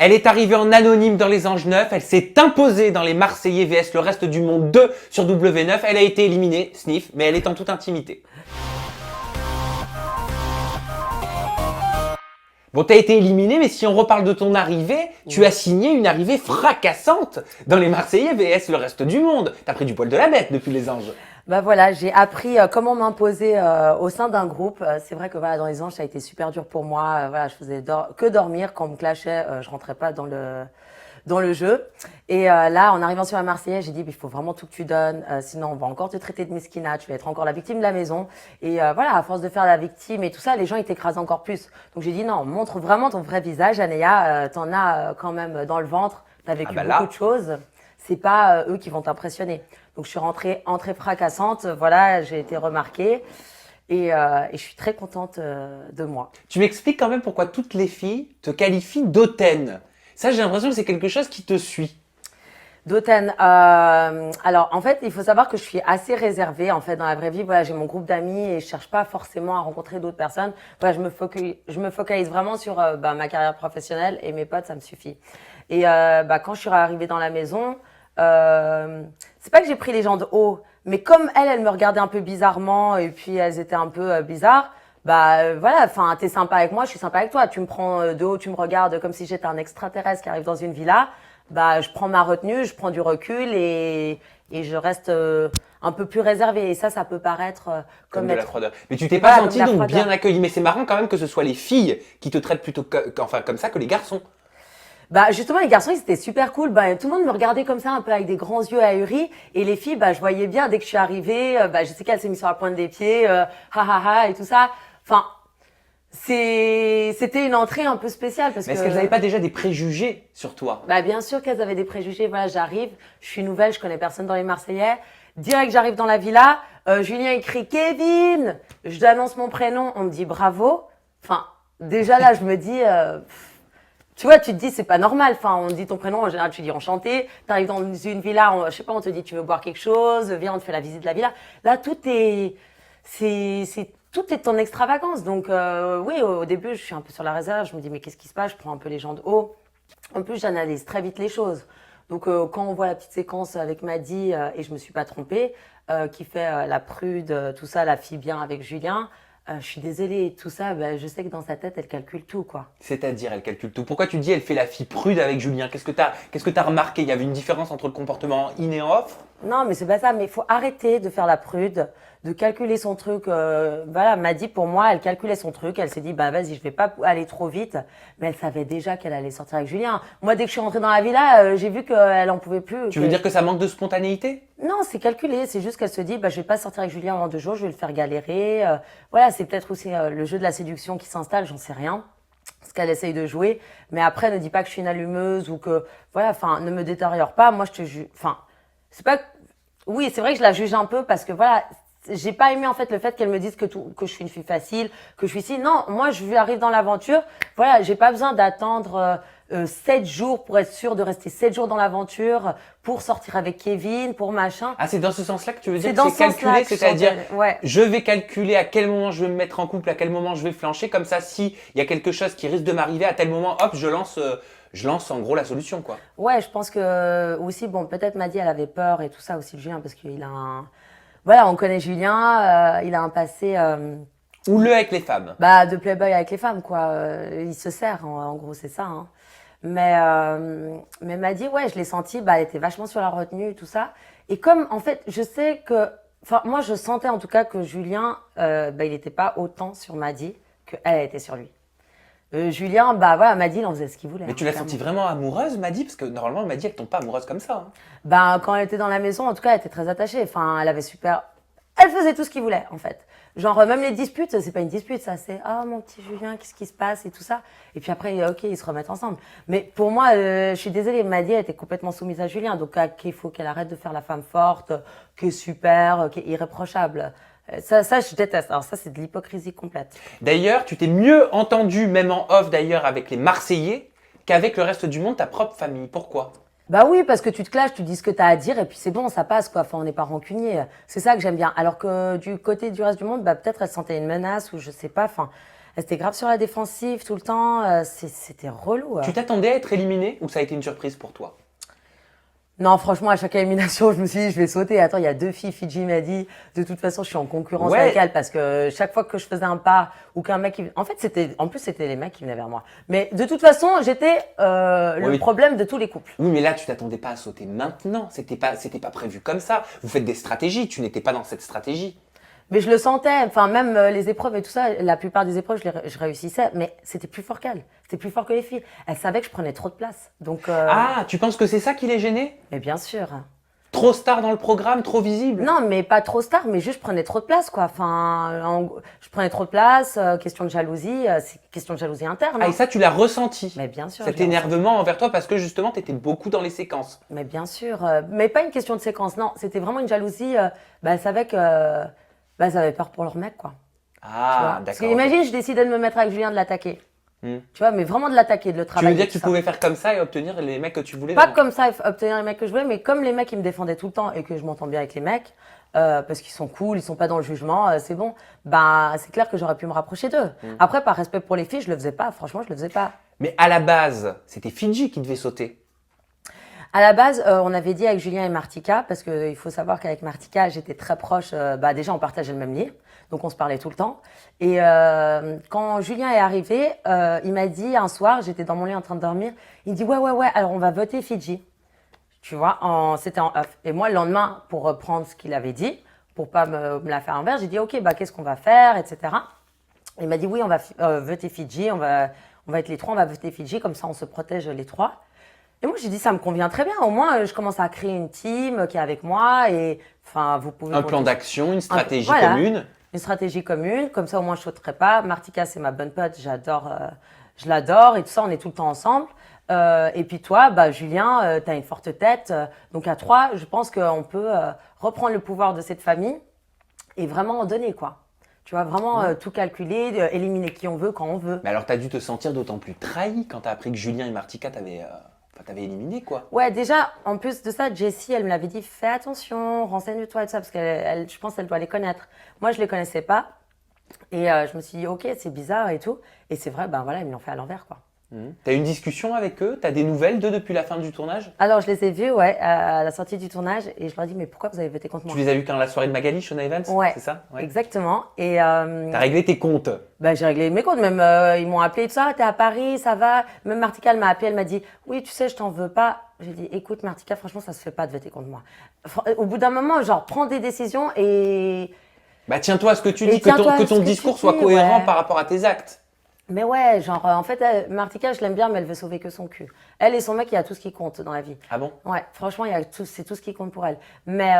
Elle est arrivée en anonyme dans les Anges 9, elle s'est imposée dans les Marseillais vs le reste du monde 2 sur W9. Elle a été éliminée, sniff, mais elle est en toute intimité. Bon, t'as été éliminé, mais si on reparle de ton arrivée, tu as signé une arrivée fracassante dans les Marseillais vs le reste du monde. T'as pris du poil de la bête depuis les Anges. Bah voilà, j'ai appris comment m'imposer au sein d'un groupe. C'est vrai que voilà, dans les Anges, ça a été super dur pour moi. Voilà, je faisais que dormir. Quand on me clashait, je rentrais pas dans le jeu. Et là, en arrivant sur la Marseillaise, j'ai dit, il faut vraiment tout que tu donnes. Sinon, on va encore te traiter de mesquina. Tu vas être encore la victime de la maison. Et voilà, à force de faire la victime et tout ça, les gens, ils t'écrasent encore plus. Donc j'ai dit, non, montre vraiment ton vrai visage, Anéa. T'en as quand même dans le ventre. T'as vécu beaucoup de choses. C'est pas eux qui vont t'impressionner. Donc je suis entrée fracassante. Voilà, j'ai été remarquée. Et je suis très contente de moi. Tu m'expliques quand même pourquoi toutes les filles te qualifient d'hautaine. Ça, j'ai l'impression que c'est quelque chose qui te suit. D'hautaine. Alors, en fait, il faut savoir que je suis assez réservée. En fait, dans la vraie vie, voilà, j'ai mon groupe d'amis et je cherche pas forcément à rencontrer d'autres personnes. Voilà, je me focalise vraiment sur ma carrière professionnelle et mes potes, ça me suffit. Et quand je suis arrivée dans la maison, c'est pas que j'ai pris les gens de haut, mais comme elles me regardaient un peu bizarrement et puis elles étaient un peu bizarres. Voilà, enfin, t'es sympa avec moi, je suis sympa avec toi. Tu me prends de haut, tu me regardes comme si j'étais un extraterrestre qui arrive dans une villa. Je prends ma retenue, je prends du recul et je reste un peu plus réservée. Et ça peut paraître comme de la froideur. Mais tu t'es pas voilà, sentie donc bien accueillie. Mais c'est marrant quand même que ce soit les filles qui te traitent plutôt comme ça que les garçons. Justement, les garçons, ils étaient super cool. Tout le monde me regardait comme ça, un peu avec des grands yeux ahuris. Et les filles, je voyais bien, dès que je suis arrivée, je sais qu'elle s'est mise sur la pointe des pieds, et tout ça. Enfin, c'était une entrée un peu spéciale parce Mais est-ce qu'elles n'avaient pas déjà des préjugés sur toi? Bien sûr qu'elles avaient des préjugés. Voilà, j'arrive, je suis nouvelle, je connais personne dans les Marseillais. Direct, j'arrive dans la villa. Julien écrit Kevin. Je lui annonce mon prénom, on me dit bravo. Enfin, déjà là, je me dis, tu vois, tu te dis c'est pas normal. Enfin, on te dit ton prénom, en général, tu dis enchanté. T'arrives dans une villa, je sais pas, on te dit tu veux boire quelque chose, viens, on te fait la visite de la villa. Là, tout est en extravagance. Donc, oui, au début, je suis un peu sur la réserve. Je me dis, mais qu'est-ce qui se passe? Je prends un peu les gens de haut. En plus, j'analyse très vite les choses. Donc, quand on voit la petite séquence avec Maddy, et je me suis pas trompée, qui fait la prude, tout ça, la fille bien avec Julien, je suis désolée, tout ça, je sais que dans sa tête, elle calcule tout, quoi. C'est-à-dire, elle calcule tout. Pourquoi tu dis elle fait la fille prude avec Julien? Qu'est-ce que t'as remarqué? Il y avait une différence entre le comportement in et off? Non, mais c'est pas ça. Mais il faut arrêter de faire la prude, de calculer son truc. Voilà, Maddy, pour moi, elle calculait son truc. Elle s'est dit, vas-y, je vais pas aller trop vite. Mais elle savait déjà qu'elle allait sortir avec Julien. Moi, dès que je suis rentrée dans la villa, j'ai vu qu'elle en pouvait plus. Tu veux dire que ça manque de spontanéité? Non, c'est calculé. C'est juste qu'elle se dit, je vais pas sortir avec Julien avant 2 jours, je vais le faire galérer. Voilà, c'est peut-être aussi le jeu de la séduction qui s'installe, j'en sais rien. Ce qu'elle essaye de jouer. Mais après, ne dis pas que je suis une allumeuse ou que, voilà, enfin, ne me détériore pas. Moi, je te juge. Enfin, c'est pas. Oui, c'est vrai que je la juge un peu parce que voilà, j'ai pas aimé en fait le fait qu'elle me dise que je suis une fille facile, que je suis si. Non, moi je arrive dans l'aventure. Voilà, j'ai pas besoin d'attendre 7 jours pour être sûre de rester 7 jours dans l'aventure, pour sortir avec Kevin, pour machin. Ah, c'est dans ce sens-là que tu veux dire dans que ce c'est calculé, sens-là c'est-à-dire ouais. je vais calculer à quel moment je vais me mettre en couple, à quel moment je vais flancher, comme ça si il y a quelque chose qui risque de m'arriver à tel moment, hop, je lance en gros la solution, quoi. Ouais, je pense que aussi, bon, peut-être Maddy, elle avait peur et tout ça aussi, Julien, parce qu'il a un. Voilà, on connaît Julien, il a un passé. Houleux avec les femmes. De playboy avec les femmes, quoi. Il se sert, en gros, c'est ça. Hein. Mais Maddy, ouais, je l'ai senti, elle était vachement sur la retenue et tout ça. Et comme, en fait, je sais que. Enfin, moi, je sentais en tout cas que Julien, il n'était pas autant sur Maddy qu'elle était sur lui. Julien, voilà, Maddy, il en faisait ce qu'il voulait. Mais tu l'as sentie vraiment amoureuse, Maddy? Parce que normalement, Maddy, elle tombe pas amoureuse comme ça. Hein. Quand elle était dans la maison, en tout cas, elle était très attachée. Enfin, elle faisait tout ce qu'il voulait, en fait. Genre, même les disputes, c'est pas une dispute, ça. C'est, mon petit Julien, qu'est-ce qui se passe et tout ça. Et puis après, ok, ils se remettent ensemble. Mais pour moi, je suis désolée, Maddy, elle était complètement soumise à Julien. Donc, il faut qu'elle arrête de faire la femme forte, qui est super, qui est irréprochable. Ça, je déteste. Alors ça, c'est de l'hypocrisie complète. D'ailleurs, tu t'es mieux entendu, même en off d'ailleurs, avec les Marseillais qu'avec le reste du monde, ta propre famille. Pourquoi? Oui, parce que tu te clashes, tu dis ce que tu as à dire et puis c'est bon, ça passe, quoi. Enfin, on n'est pas rancunier. C'est ça que j'aime bien. Alors que du côté du reste du monde, peut-être elle sentait une menace ou je sais pas. Enfin, Elle était grave sur la défensive tout le temps. C'était relou. Tu t'attendais à être éliminée ou ça a été une surprise pour toi? Non, franchement, à chaque élimination, je me suis dit, je vais sauter. Attends, il y a 2 filles, Fidji m'a dit, de toute façon, je suis en concurrence avec elles parce que chaque fois que je faisais un pas ou qu'un mec, en fait, c'était les mecs qui venaient vers moi. Mais de toute façon, j'étais le problème de tous les couples. Oui, mais là, tu t'attendais pas à sauter maintenant. C'était pas prévu comme ça. Vous faites des stratégies. Tu n'étais pas dans cette stratégie. Mais je le sentais, enfin même les épreuves et tout ça, la plupart des épreuves, je réussissais, mais c'était plus fort qu'elles. C'était plus fort que les filles. Elles savaient que je prenais trop de place. Donc, Ah, tu penses que c'est ça qui les gênait? Mais bien sûr. Trop star dans le programme, trop visible? Non, mais pas trop star, mais juste je prenais trop de place, quoi. Enfin, je prenais trop de place, question de jalousie, c'est question de jalousie interne. Ah, et ça, tu l'as ressenti? Mais bien sûr. Cet énervement envers toi parce que justement, tu étais beaucoup dans les séquences. Mais bien sûr. Mais pas une question de séquence, non. C'était vraiment une jalousie. Elle savait que... elles avaient peur pour leur mec, quoi. Ah, d'accord. Parce que imagine, je décidais de me mettre avec Julien, de l'attaquer. Tu vois, mais vraiment de l'attaquer, de le Tu travailler. veux dire que tu pouvais faire comme ça et obtenir les mecs que tu voulais? Pas comme ça, obtenir les mecs que je voulais, mais comme les mecs, ils me défendaient tout le temps et que je m'entends bien avec les mecs, parce qu'ils sont cool, ils sont pas dans le jugement, c'est bon. Bah, c'est clair que j'aurais pu me rapprocher d'eux. Après, par respect pour les filles, je le faisais pas. Franchement, je le faisais pas. Mais à la base, c'était Fidji qui devait sauter. À la base, on avait dit avec Julien et Martika, parce qu'il faut savoir qu'avec Martika, j'étais très proche. Déjà, on partageait le même lit, donc on se parlait tout le temps. Et quand Julien est arrivé, il m'a dit un soir, j'étais dans mon lit en train de dormir, il me dit ouais, alors on va voter Fidji. Tu vois, c'était en off. Et moi, le lendemain, pour reprendre ce qu'il avait dit, pour pas me la faire envers, j'ai dit ok, qu'est-ce qu'on va faire, etc. Il m'a dit oui, on va voter Fidji, on va être les 3, on va voter Fidji, comme ça on se protège les 3. Et moi, j'ai dit, ça me convient très bien. Au moins, je commence à créer une team qui est avec moi. Et enfin, vous pouvez. Un plan d'action, une stratégie voilà, commune. Une stratégie commune. Comme ça, au moins, je ne sauterai pas. Martika, c'est ma bonne pote. Je l'adore. Et tout ça, on est tout le temps ensemble. Et puis toi, Julien, tu as une forte tête. Donc à 3, je pense qu'on peut reprendre le pouvoir de cette famille et vraiment en donner, quoi. Tu vois, vraiment tout calculer, éliminer qui on veut, quand on veut. Mais alors, tu as dû te sentir d'autant plus trahi quand tu as appris que Julien et Martika t'avaient éliminé, quoi. Ouais, déjà, en plus de ça, Jessie, elle me l'avait dit, fais attention, renseigne-toi et tout ça, parce je pense qu'elle doit les connaître. Moi, je les connaissais pas. Et je me suis dit, ok, c'est bizarre et tout. Et c'est vrai, voilà, ils me l'ont fait à l'envers, quoi. T'as eu une discussion avec eux? T'as des nouvelles d'eux depuis la fin du tournage? Alors, je les ai vus, ouais, à la sortie du tournage. Et je leur ai dit, mais pourquoi vous avez voté contre moi? Tu les as vus quand la soirée de Magali, Shona Evans? Ouais, c'est ça? Ouais. Exactement. Et t'as réglé tes comptes? J'ai réglé mes comptes. Même, ils m'ont appelé et tout ça, t'es à Paris, ça va? Même Martika, elle m'a appelé, elle m'a dit, oui, tu sais, je t'en veux pas. J'ai dit, écoute, Martika, franchement, ça se fait pas de voter contre moi. Au bout d'un moment, genre, prends des décisions et... tiens-toi à ce que tu dis, que ton discours soit cohérent par rapport à tes actes. Mais ouais, genre, en fait, Martika, je l'aime bien, mais elle veut sauver que son cul. Elle et son mec, il y a tout ce qui compte dans la vie. Ah bon? Ouais, franchement, c'est tout ce qui compte pour elle. Mais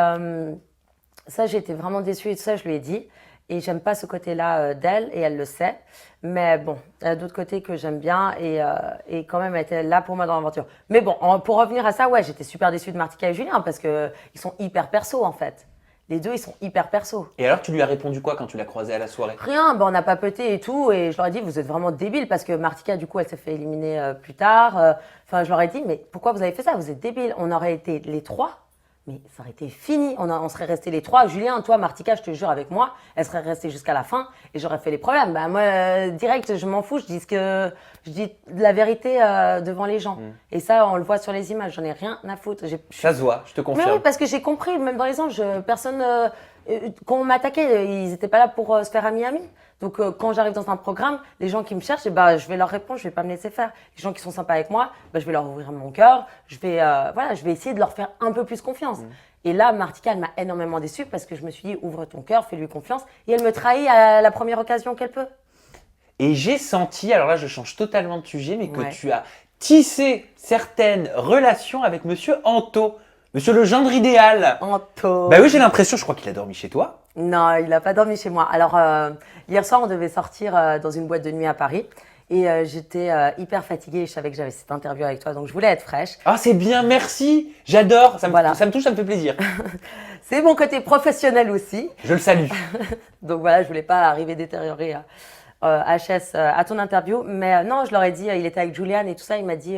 ça, j'ai été vraiment déçue et tout ça, je lui ai dit. Et j'aime pas ce côté-là d'elle, et elle le sait. Mais bon, il y a d'autres côtés que j'aime bien, et quand même, elle était là pour moi dans l'aventure. Mais bon, pour revenir à ça, ouais, j'étais super déçue de Martika et Julien, parce qu'ils sont hyper perso, en fait. Les deux, ils sont hyper perso. Et alors, tu lui as répondu quoi quand tu l'as croisée à la soirée? Rien, on a papoté et tout, et je leur ai dit, vous êtes vraiment débiles, parce que Martika, du coup, elle s'est fait éliminer plus tard. Enfin, je leur ai dit, mais pourquoi vous avez fait ça? Vous êtes débiles. On aurait été les 3, mais ça aurait été fini. On serait restés les 3. Julien, toi, Martika, je te jure, avec moi, elle serait restée jusqu'à la fin, et j'aurais fait les problèmes. Moi, direct, je m'en fous, je dis la vérité devant les gens. Et ça, on le voit sur les images, j'en ai rien à foutre. Ça se voit, je te confirme. Mais oui, parce que j'ai compris, même dans les anges, personne, quand on m'attaquait, ils n'étaient pas là pour se faire ami-ami. Donc quand j'arrive dans un programme, les gens qui me cherchent, je vais leur répondre, je vais pas me laisser faire. Les gens qui sont sympas avec moi, je vais leur ouvrir mon cœur, je vais essayer de leur faire un peu plus confiance. Et là, Martika, elle m'a énormément déçue parce que je me suis dit, ouvre ton cœur, fais-lui confiance. Et elle me trahit à la première occasion qu'elle peut. Et j'ai senti, alors là je change totalement de sujet, mais que tu as tissé certaines relations avec Monsieur Anto, Monsieur le gendre idéal. Anto. Bah oui, j'ai l'impression, je crois qu'il a dormi chez toi. Non, il n'a pas dormi chez moi. Alors, hier soir, on devait sortir dans une boîte de nuit à Paris. Et j'étais hyper fatiguée. Je savais que j'avais cette interview avec toi, donc je voulais être fraîche. Ah, c'est bien, merci. J'adore. Ça me touche, ça me fait plaisir. C'est mon côté professionnel aussi. Je le salue. Donc voilà, je voulais pas arriver détériorée HS à ton interview. Mais non, je leur ai dit, il était avec Julian et tout ça. Il m'a dit,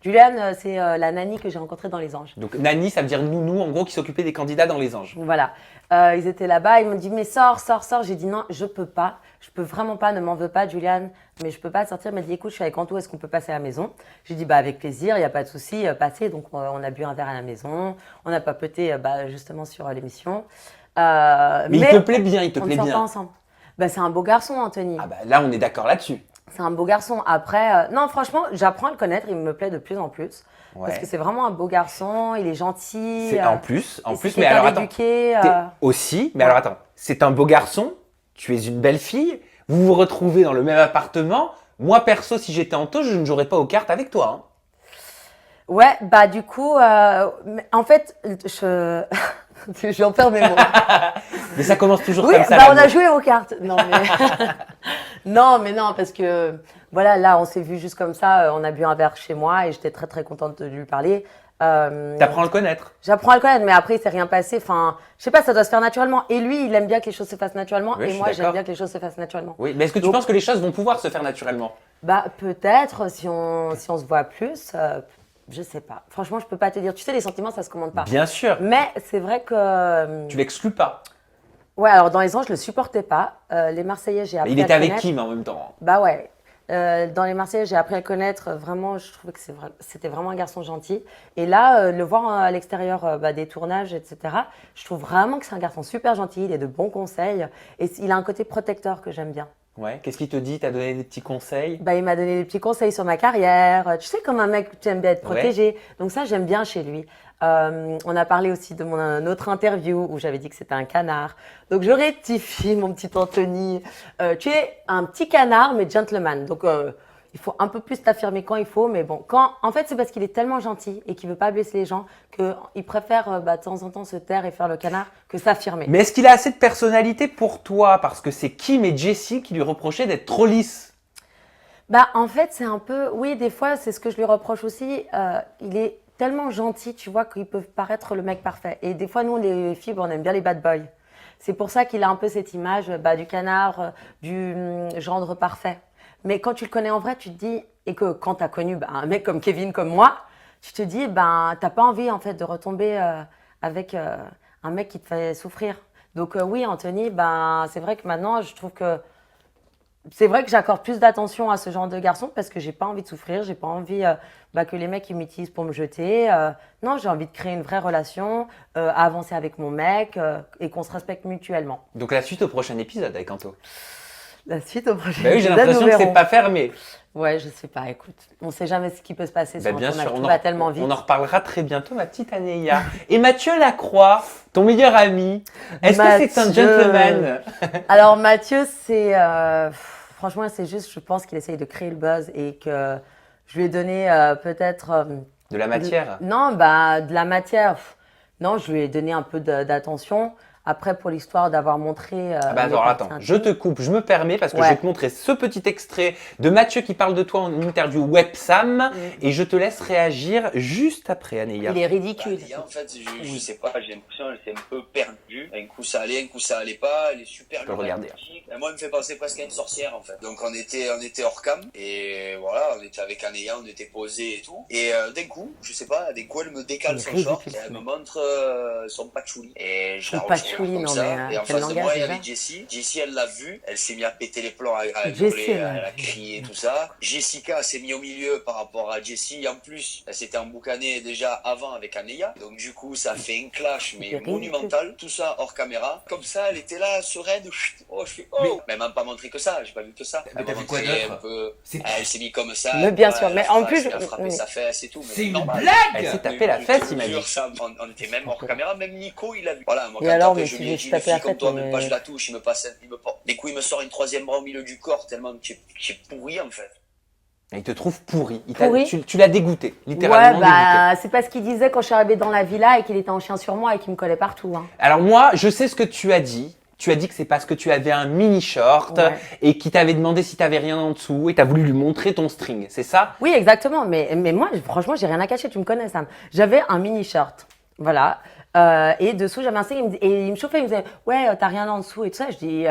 Julian, c'est la nanny que j'ai rencontrée dans Les Anges. Donc nanny, ça veut dire nounou, en gros, qui s'occupait des candidats dans Les Anges. Voilà. Ils étaient là-bas. Ils m'ont dit, mais sors. J'ai dit, non, je peux pas. Je peux vraiment pas. Ne m'en veux pas, Julian. Mais je peux pas sortir. Il m'a dit, écoute, je suis avec Anto. Est-ce qu'on peut passer à la maison? J'ai dit, bah avec plaisir. Il y a pas de souci. Passez. Donc on a bu un verre à la maison. On a papoté justement sur l'émission. Mais il te plaît bien, il te on plaît ne sort bien. pas ensemble. Bah, c'est un beau garçon, Anthony. Ah bah là, on est d'accord là-dessus. C'est un beau garçon. Après, non, franchement, j'apprends à le connaître. Il me plaît de plus en plus. Ouais. Parce que c'est vraiment un beau garçon. Il est gentil. C'est en plus, c'est mais alors attends. éduqué, Aussi, mais ouais. alors attends. C'est un beau garçon, tu es une belle fille, vous vous retrouvez dans le même appartement. Moi, perso, si j'étais Anto, je ne jouerais pas aux cartes avec toi. Hein. Ouais, bah du coup, en fait, j'en perds mes mots. Mais ça commence toujours Oui, comme ça. bah on l'amour. a joué aux cartes. Non, mais non, parce que voilà, là, on s'est vu juste comme ça. On a bu un verre chez moi et j'étais très très contente de lui parler. T'apprends à le connaître. J'apprends à le connaître, mais après, il s'est rien passé. Enfin, je sais pas, ça doit se faire naturellement. Et lui, il aime bien que les choses se fassent naturellement. Oui, je et suis moi, j'aime d'accord. bien que les choses se fassent naturellement. Oui, mais est-ce que tu Donc- penses que les choses vont pouvoir se faire naturellement? Bah, peut-être, si on se voit plus, je sais pas. Franchement, je peux pas te dire. Tu sais, les sentiments, ça se commande pas. Bien sûr. Mais c'est vrai que. Tu l'exclus pas. Ouais, alors dans Les Anges, je le supportais pas. Les Marseillais, j'ai appris Il à était le avec connaître. Kim en même temps. Bah ouais. Dans Les Marseillais, j'ai appris à le connaître. Vraiment, je trouvais que c'était vraiment un garçon gentil. Et là, le voir à l'extérieur des tournages, etc., je trouve vraiment que c'est un garçon super gentil. Il a de bons conseils. Et il a un côté protecteur que j'aime bien. Ouais. Qu'est-ce qu'il te dit? T'as donné des petits conseils? Bah, il m'a donné des petits conseils sur ma carrière. Tu sais, comme un mec, tu aimes bien être Ouais. protégé. Donc ça, j'aime bien chez lui. On a parlé aussi de mon autre interview où j'avais dit que c'était un canard. Donc je rectifie, mon petit Anthony. Tu es un petit canard, mais gentleman. Donc il faut un peu plus t'affirmer quand il faut. Mais bon, en fait, c'est parce qu'il est tellement gentil et qu'il veut pas blesser les gens qu'il préfère de temps en temps se taire et faire le canard que s'affirmer. Mais est-ce qu'il a assez de personnalité pour toi? Parce que c'est Kim et Jessie qui lui reprochaient d'être trop lisse. Bah, en fait, c'est un peu. Oui, des fois, c'est ce que je lui reproche aussi. Il est tellement gentil, tu vois, qu'il peut paraître le mec parfait. Et des fois, nous, les filles, on aime bien les bad boys. C'est pour ça qu'il a un peu cette image du canard, du gendre parfait. Mais quand tu le connais en vrai, tu te dis. Et que quand tu as connu un mec comme Kevin, comme moi, tu te dis, t'as pas envie, en fait, de retomber avec un mec qui te fait souffrir. Donc, oui, Anthony, c'est vrai que maintenant, je trouve que. C'est vrai que j'accorde plus d'attention à ce genre de garçon parce que j'ai pas envie de souffrir, j'ai pas envie que les mecs ils m'utilisent pour me jeter. Non, j'ai envie de créer une vraie relation, avancer avec mon mec et qu'on se respecte mutuellement. Donc la suite au prochain épisode avec Anto. La suite au prochain Bah oui, j'ai épisode, l'impression nous que c'est verrons. pas fermé. Ouais, je sais pas, écoute. On sait jamais ce qui peut se passer Bah sur bien un tournage, sûr, tout va tellement vite. on en reparlera très bientôt, ma petite Anéa. Et Mathieu Lacroix, ton meilleur ami, est-ce que c'est un Mathieu. gentleman? Alors Mathieu, franchement, c'est juste, je pense qu'il essaye de créer le buzz et que je lui ai donné peut-être... De la matière? Non, de la matière. Non, je lui ai donné un peu d'attention. Après, pour l'histoire d'avoir montré. mes Alors parties attends, intimes. je te coupe, je me permets parce que Ouais. je vais te montrer ce petit extrait de Mathieu qui parle de toi en interview Websam et je te laisse réagir juste après Anéa. Il est ridicule. Bah, en fait, je sais pas, j'ai l'impression qu'elle s'est un peu perdue. Un coup ça allait, un coup ça allait pas. Elle est super peux le regarder. lunatique. Et moi, elle me fait penser presque à une sorcière en fait. Donc on était hors cam et voilà, on était avec Anéa, on était posés et tout. Et d'un coup, je sais pas, elle me décale Il est son ridicule, short et ce elle me mec. montre son patchouli. Et je Son la regarde patchouli, comme non, ça. mais, Et en quel face de langage, moi, il y déjà. avait Jessie. Jessie, elle l'a vu. Elle s'est mise à péter les plombs, à Jessie, hurler, elle a- elle a crié tout ça. Jessica s'est mise au milieu par rapport à Jessie. En plus, elle s'était emboucanée déjà avant avec Anéa. Donc du coup, ça a fait un clash mais C'est ridicule. monumental. Tout ça hors caméra. Comme ça, elle était là, sereine. Chut, oh, je fais oh. Mais elle m'a pas montré que ça. J'ai pas vu que ça. Mais Elle t'as m'a vu quoi montré d'autre? un peu. C'est- Elle s'est mise comme ça. Mais bien voilà, sûr, elle mais a en frappé- plus, elle a frappé oui. sa fesse et tout. mais C'est une normal. blague! Elle s'est Mais tapé la je fesse, te il m'a dit. jure, ça, on était même hors caméra, même Nico il a vu. Voilà, moi Et quand alors, après mais je tu lui ai lui dit, tapes une la fille comme tête, toi, mais- même pas je la touche, il me passe, des coups il me sort une troisième bras au milieu du corps tellement que tu es pourri en fait. Il te trouve pourri. Pourri? Tu l'as dégoûté, littéralement dégoûté. C'est pas ce qu'il disait quand je suis arrivée dans la villa et qu'il était en chien sur moi et qu'il me collait partout. Hein. Alors moi, je sais ce que tu as dit. Tu as dit que c'est parce que tu avais un mini short Ouais. et qu'il t'avait demandé si t'avais rien en dessous et t'as voulu lui montrer ton string. C'est ça? Oui, exactement. Mais moi, franchement, j'ai rien à cacher. Tu me connais, Sam. J'avais un mini short. Voilà. Et dessous, j'avais un string. Et il me chauffait, il me disait, ouais, t'as rien en dessous et tout ça. Je dis,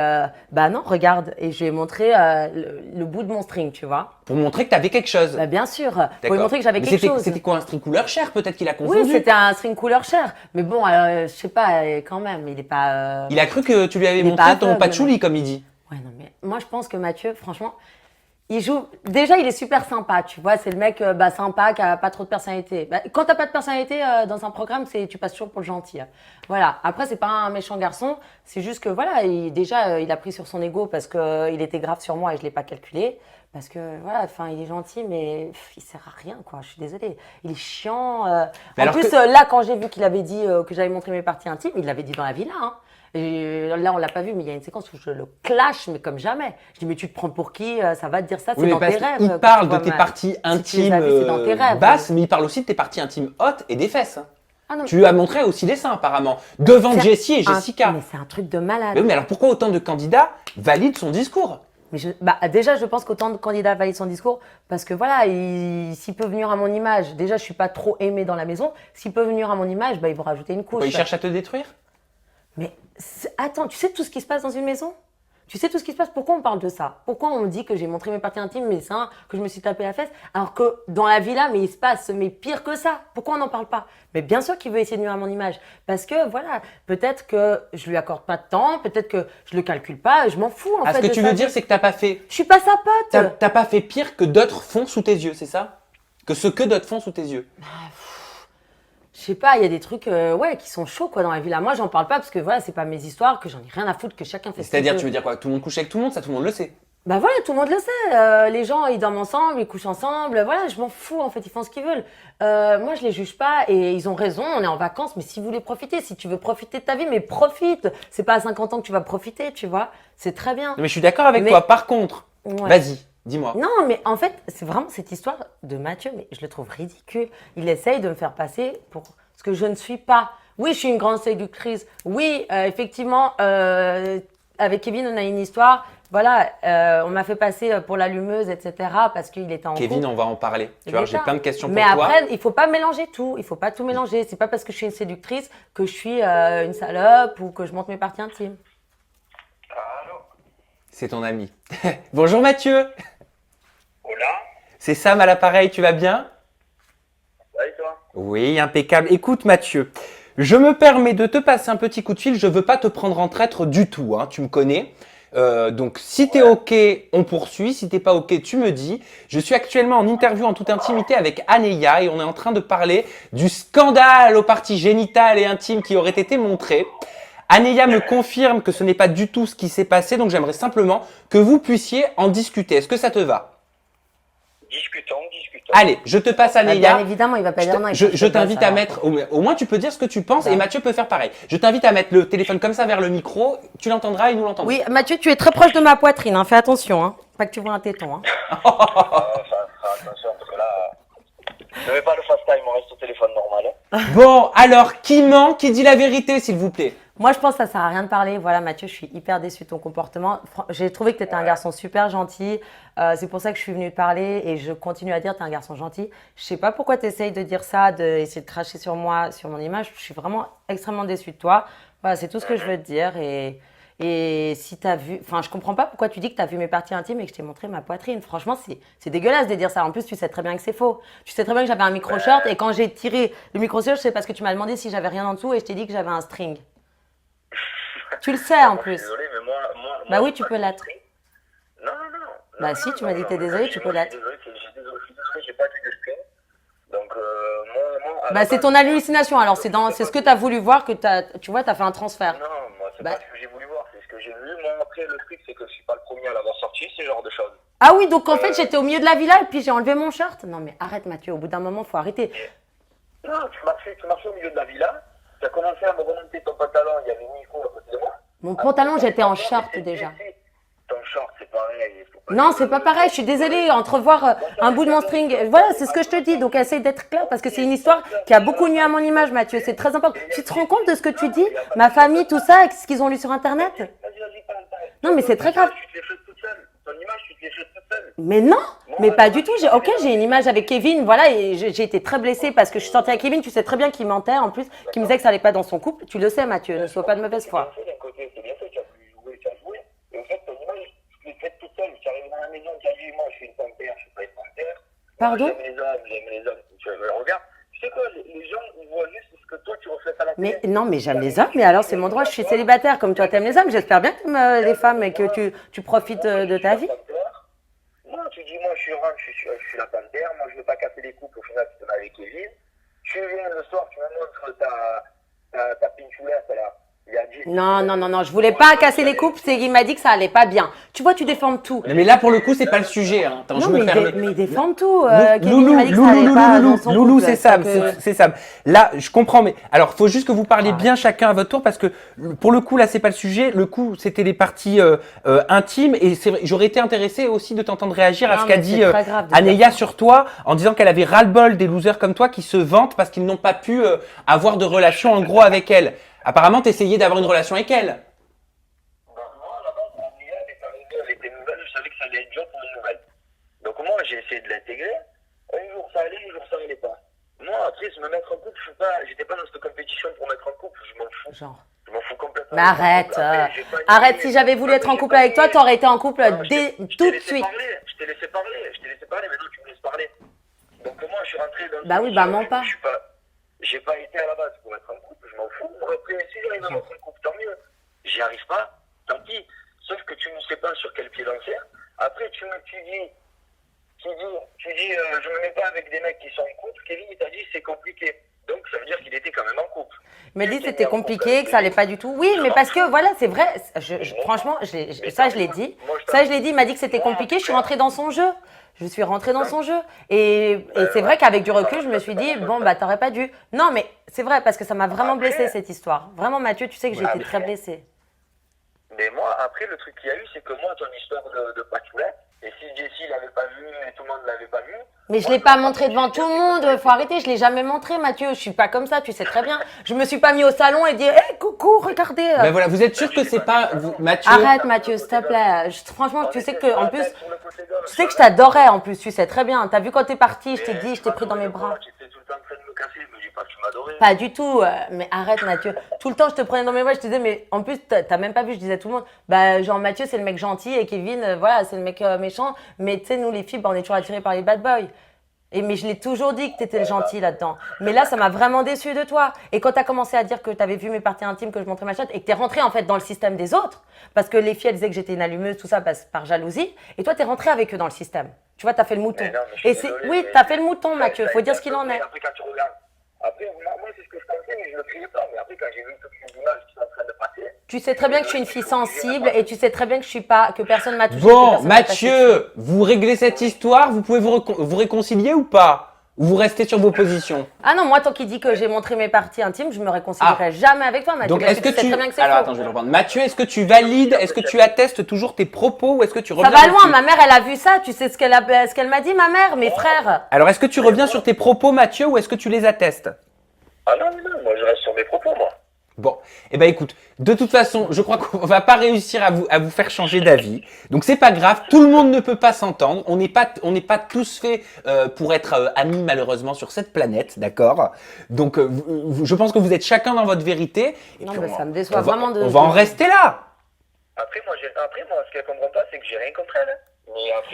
bah non, regarde. Et je lui ai montré le bout de mon string, tu vois. Pour montrer que tu avais quelque chose. Bah, bien sûr, pour lui montrer que j'avais quelque chose. C'était quoi, un string couleur chair? Peut-être qu'il a confondu. Oui, c'était un string couleur chair. Mais bon, je sais pas, quand même, il est pas. Il a cru que tu lui avais montré ton patchouli, comme il dit. Ouais, non, mais moi, je pense que Mathieu, franchement, il joue. Déjà, il est super sympa, tu vois. C'est le mec sympa qui a pas trop de personnalité. Bah, quand t'as pas de personnalité dans un programme, tu passes toujours pour le gentil. Voilà. Après, c'est pas un méchant garçon. C'est juste que voilà, il a pris sur son ego parce que il était grave sur moi et je l'ai pas calculé. Parce que voilà, enfin, il est gentil, mais il sert à rien, quoi. Je suis désolée. Il est chiant. En plus, là, quand j'ai vu qu'il avait dit que j'avais montré mes parties intimes, il l'avait dit dans la villa. Hein. Et là, on l'a pas vu, mais il y a une séquence où je le clash, mais comme jamais. Je dis, mais tu te prends pour qui? Ça va te dire ça, c'est dans tes rêves. Il parle de tes parties intimes basses, mais il parle aussi de tes parties intimes hautes et des fesses. Ah non, tu lui as montré aussi des seins, apparemment, devant Jessie et Jessica. Mais c'est un truc de malade. Mais alors pourquoi autant de candidats valident son discours? Mais déjà, je pense qu'autant de candidats valident son discours parce que voilà, s'il peut venir à mon image, déjà, je suis pas trop aimée dans la maison. S'il peut venir à mon image, ils vont rajouter une couche. Pourquoi il cherche à te détruire? Mais attends, tu sais tout ce qui se passe dans une maison? Tu sais tout ce qui se passe? Pourquoi on parle de ça? Pourquoi on dit que j'ai montré mes parties intimes, mes seins, que je me suis tapé la fesse, alors que dans la villa, mais il se passe mais pire que ça? Pourquoi on n'en parle pas? Mais bien sûr qu'il veut essayer de nuire à mon image. Parce que voilà, peut-être que je lui accorde pas de temps, peut-être que je le calcule pas, je m'en fous en fait. Ce que tu veux dire, c'est que t'as pas fait. Je suis pas sa pote. T'as pas fait pire que d'autres font sous tes yeux, c'est ça? Que ce que d'autres font sous tes yeux. Je sais pas, il y a des trucs qui sont chauds quoi dans la villa. Moi, j'en parle pas parce que voilà, c'est pas mes histoires, que j'en ai rien à foutre, que chacun fait ce qu'il veut. C'est-à-dire, tu veux dire quoi? Tout le monde couche avec tout le monde, ça tout le monde le sait. Bah voilà, tout le monde le sait. Les gens, ils dorment ensemble, ils couchent ensemble. Voilà, je m'en fous en fait, ils font ce qu'ils veulent. Moi, je les juge pas et ils ont raison. On est en vacances, mais si vous voulez profiter, si tu veux profiter de ta vie, mais profite. C'est pas à 50 ans que tu vas profiter, tu vois. C'est très bien. Mais je suis d'accord avec toi. Par contre, vas-y. Dis-moi. Non, mais en fait, c'est vraiment cette histoire de Mathieu, mais je le trouve ridicule. Il essaye de me faire passer pour ce que je ne suis pas. Oui, je suis une grande séductrice. Oui, effectivement, avec Kevin, on a une histoire. Voilà, on m'a fait passer pour l'allumeuse, etc. parce qu'il était en Kevin, couple. On va en parler. Tu vois, j'ai plein de questions pour toi. toi. Mais après, il faut pas mélanger tout. Il faut pas tout mélanger. C'est pas parce que je suis une séductrice que je suis une salope ou que je montre mes parties intimes. Allô? C'est ton ami. Bonjour Mathieu. Hola. C'est Sam à l'appareil, tu vas bien? Ouais, et toi? Oui, impeccable. Écoute Mathieu, je me permets de te passer un petit coup de fil. Je veux pas te prendre en traître du tout, hein, tu me connais. Donc si t'es ok, on poursuit. Si t'es pas ok, tu me dis. Je suis actuellement en interview en toute intimité avec Aneya et on est en train de parler du scandale aux parties génitales et intimes qui aurait été montré. Aneya me confirme que ce n'est pas du tout ce qui s'est passé, donc j'aimerais simplement que vous puissiez en discuter. Est-ce que ça te va? Discutons. Allez, je te passe Aneya. Bien évidemment, il va pas dire non. Je t'invite à mettre, au moins tu peux dire ce que tu penses et Mathieu peut faire pareil. Je t'invite à mettre le téléphone comme ça vers le micro, tu l'entendras et nous l'entendrons. Oui, Mathieu, tu es très proche de ma poitrine, hein. Fais attention, hein. Pas que tu vois un téton. Hein. Attention, parce que là, je ne mets pas le fast time, on reste au téléphone normal. Hein. Bon, alors, qui ment, qui dit la vérité, s'il vous plaît? Moi, je pense que ça sert à rien de parler. Voilà, Mathieu, je suis hyper déçue de ton comportement. J'ai trouvé que tu étais un garçon super gentil. C'est pour ça que je suis venue te parler et je continue à dire que tu es un garçon gentil. Je sais pas pourquoi tu essayes de dire ça, d'essayer de cracher sur moi, sur mon image. Je suis vraiment extrêmement déçue de toi. Voilà, c'est tout ce que je veux te dire. Et si tu as vu… Enfin, je comprends pas pourquoi tu dis que tu as vu mes parties intimes et que je t'ai montré ma poitrine. Franchement, c'est dégueulasse de dire ça. En plus, tu sais très bien que c'est faux. Tu sais très bien que j'avais un micro-shirt et quand j'ai tiré le micro-shirt, c'est parce que tu m'as demandé si j'avais rien en dessous et je t'ai dit que j'avais un string. Tu le sais en plus. Je suis désolé, mais moi bah oui, tu peux l'être. Non. Bah si, tu m'as dit que t'es désolé, tu peux l'être. Je suis désolé, j'ai pas vu de string. Donc, moi. Bah c'est ton hallucination. Alors, c'est ce que tu as voulu voir que tu vois, tu as fait un transfert. Non, moi, c'est pas ce que j'ai voulu voir, c'est ce que j'ai vu. Moi, après, le truc, c'est que je suis pas le premier à l'avoir sorti, ce genre de choses. Ah oui, donc en fait, j'étais au milieu de la villa et puis j'ai enlevé mon shirt. Non, mais arrête, Mathieu, au bout d'un moment, faut arrêter. Non, tu marchais au milieu de la villa. Tu as commencé à me remonter ton pantalon, il y avait Nico à côté de moi. Mon pantalon, j'étais en short déjà. Ton short, c'est pareil. Non, c'est pas pareil. Je suis désolée. Entrevoir un bout de mon string. Voilà, c'est ce que je te dis. Donc, essaye d'être clair parce que c'est une histoire qui a beaucoup nuit à mon image, Mathieu. C'est très important. Tu te rends compte de ce que tu dis? Ma famille, tout ça, ce qu'ils ont lu sur Internet? Vas-y, parle. Non, mais c'est très grave. Tu te les fais toute seule. Ton image, tu te les fais toute seule. Mais non, Mais pas du tout. Ok, j'ai une image avec Kevin, voilà, et j'ai été très blessée parce que je suis sortie avec Kevin. Tu sais très bien qu'il mentait en plus, qu'il me disait que ça allait pas dans son couple. Tu le sais, Mathieu, ne sois pas de mauvaise foi. C'est bien fait d'un côté, c'est bien fait, tu as voulu jouer, tu as joué. Et en fait, ton image, tu l'as faite toute seule. Tu arrives dans la maison, tu as dit, moi, je suis une panthère, je suis pas une panthère. Pardon? J'aime les hommes. Regarde, tu sais quoi, les gens, ils voient juste ce que toi, tu reflètes à la télé. Mais non, mais j'aime les hommes, mais alors c'est mon droit, je suis célibataire comme toi t'aimes les hommes. J'espère bien que t'aimes les femmes et que tu profites de ta vie. Non, tu dis, moi, je suis la panthère, moi, je veux pas casser les couples, au final, tu te mets avec Kevin. Tu viens le soir, tu me montres ta pinchoulette, là. Il y a 10. Non, je voulais pas casser les couples, c'est qu'il m'a dit que ça allait pas bien. Tu vois, tu défends tout. Mais là, pour le coup, c'est pas le sujet. Hein. Attends, Non, je me permets. mais ils défendent tout. Kevin Loulou, m'a dit que ça allait pas dans son Loulou, couple, c'est Sam, donc, c'est Sam. Là, je comprends, mais alors, faut juste que vous parliez bien chacun à votre tour parce que pour le coup, là, c'est pas le sujet. Le coup, c'était les parties intimes et c'est vrai, j'aurais été intéressé aussi de t'entendre réagir à Non, ce qu'a mais dit c'est très grave de Aneya sur toi en disant qu'elle avait ras-le-bol des losers comme toi qui se vantent parce qu'ils n'ont pas pu avoir de relation en gros avec elle. Apparemment, t'essayais d'avoir une relation avec elle. Moi, à la base, mon amiga, elle était nouvelle, je savais que ça allait être dur pour une nouvelle. Donc, moi, j'ai essayé de l'intégrer. Un jour, ça allait, un jour, ça allait pas. Moi, après, se me mettre en couple, j'étais pas dans cette compétition pour mettre en couple, je m'en fous. Genre. Je m'en fous complètement. Mais arrête, arrête. Si j'avais voulu être en couple avec toi, t'aurais été en couple tout de suite. Je t'ai laissé parler, maintenant tu me laisses parler. Donc moi je suis rentré dans Bah oui, bah mens pas. J'ai pas été à la base pour être en couple, je m'en fous. Après, si j'arrive à mettre en couple, tant mieux. J'y arrive pas, tant pis. Sauf que tu ne sais pas sur quel pied danser. Après tu dis, je me mets pas avec des mecs qui sont en couple. Kevin il t'a dit c'est compliqué. Donc ça veut dire qu'il était quand même en couple. Mais dit c'était compliqué, que ça allait pas du tout. Oui, mais parce que voilà, c'est vrai. Franchement, ça je l'ai dit. Il m'a dit que c'était compliqué. Je suis rentrée dans son jeu. Je suis rentrée dans son jeu. Et c'est vrai qu'avec du recul, je me suis dit, bon, bah, t'aurais pas dû. Non, mais c'est vrai, parce que ça m'a vraiment blessée, cette histoire. Vraiment, Mathieu, tu sais que j'ai été très blessée. Mais moi, après, le truc qu'il y a eu, c'est que moi, ton histoire de Patchoulette, et si Jessie l'avait pas vu et tout le monde l'avait pas vu. Mais je l'ai pas montré devant tout le monde. Faut arrêter, je l'ai jamais montré, Mathieu. Je suis pas comme ça, tu sais très bien. Je me suis pas mis au salon et dit, hé, coucou, regardez. Ben voilà, vous êtes sûr que c'est pas Mathieu? Arrête, Mathieu, s'il te plaît. Franchement, tu sais que, en plus, tu sais que je t'adorais, en plus, tu sais très bien. T'as vu quand t'es parti, je t'ai dit, je t'ai pris dans mes bras. Tu étais tout le temps en train de me casser, je me dis pas que tu m'adorais. Pas du tout, mais arrête Mathieu. Tout le temps je te prenais dans mes bras, je te disais, mais en plus t'as même pas vu, je disais à tout le monde, bah genre Mathieu c'est le mec gentil et Kevin, voilà, c'est le mec méchant. Mais tu sais, nous les filles, bah, on est toujours attirés par les bad boys. Mais je l'ai toujours dit que t'étais le gentil là-dedans. Mais là, ça m'a vraiment déçu de toi. Et quand t'as commencé à dire que t'avais vu mes parties intimes, que je montrais ma chatte, et que t'es rentré en fait dans le système des autres, parce que les filles elles disaient que j'étais une allumeuse, tout ça par jalousie, et toi t'es rentré avec eux dans le système. Tu vois, t'as fait le mouton. Non, oui, t'as fait le mouton, Mathieu. Faut dire ce qu'il en est. Après, quand tu regardes, après, moi, c'est ce que je pensais, mais je ne le criais pas. Mais après, quand j'ai vu toutes ces images qui sont en train de passer. Tu sais très bien que je suis une fille sensible et tu sais très bien que je suis pas, que personne m'a touché. Bon, Mathieu, vous réglez cette histoire, vous pouvez vous réconcilier ou pas? Ou vous restez sur vos positions? Ah non, moi, tant qu'il dit que j'ai montré mes parties intimes, je me réconcilierai jamais avec toi, Mathieu. Donc, est-ce que sais très bien que c'est Alors, faux. attends, je vais reprendre. Mathieu, est-ce que tu valides, est-ce que tu attestes toujours tes propos ou est-ce que tu reviens Ça va loin, dessus? ma mère, elle a vu ça. Tu sais ce qu'elle m'a dit, ma mère, mes frères. Alors, est-ce que tu reviens sur tes propos, Mathieu, ou est-ce que tu les attestes? Ah non, moi, je reste sur mes propos, moi. Bon, eh ben écoute, de toute façon, je crois qu'on va pas réussir à vous faire changer d'avis. Donc c'est pas grave, tout le monde ne peut pas s'entendre. On n'est pas tous faits pour être amis malheureusement sur cette planète, d'accord? Donc je pense que vous êtes chacun dans votre vérité. Et Non, puis mais ça me déçoit on va, vraiment de. on va en rester là. Après, moi, ce qu'elle comprend pas, c'est que j'ai rien contre elle.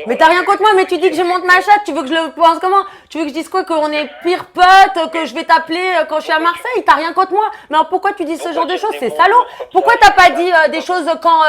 Mais t'as rien contre moi, mais tu dis que je monte ma chatte, tu veux que je le pense comment? Tu veux que je dise quoi? Qu'on est pire potes, que je vais t'appeler quand je suis à Marseille? T'as rien contre moi? Mais alors pourquoi tu dis ce genre de choses? C'est salaud! Pourquoi t'as pas dit des choses quand,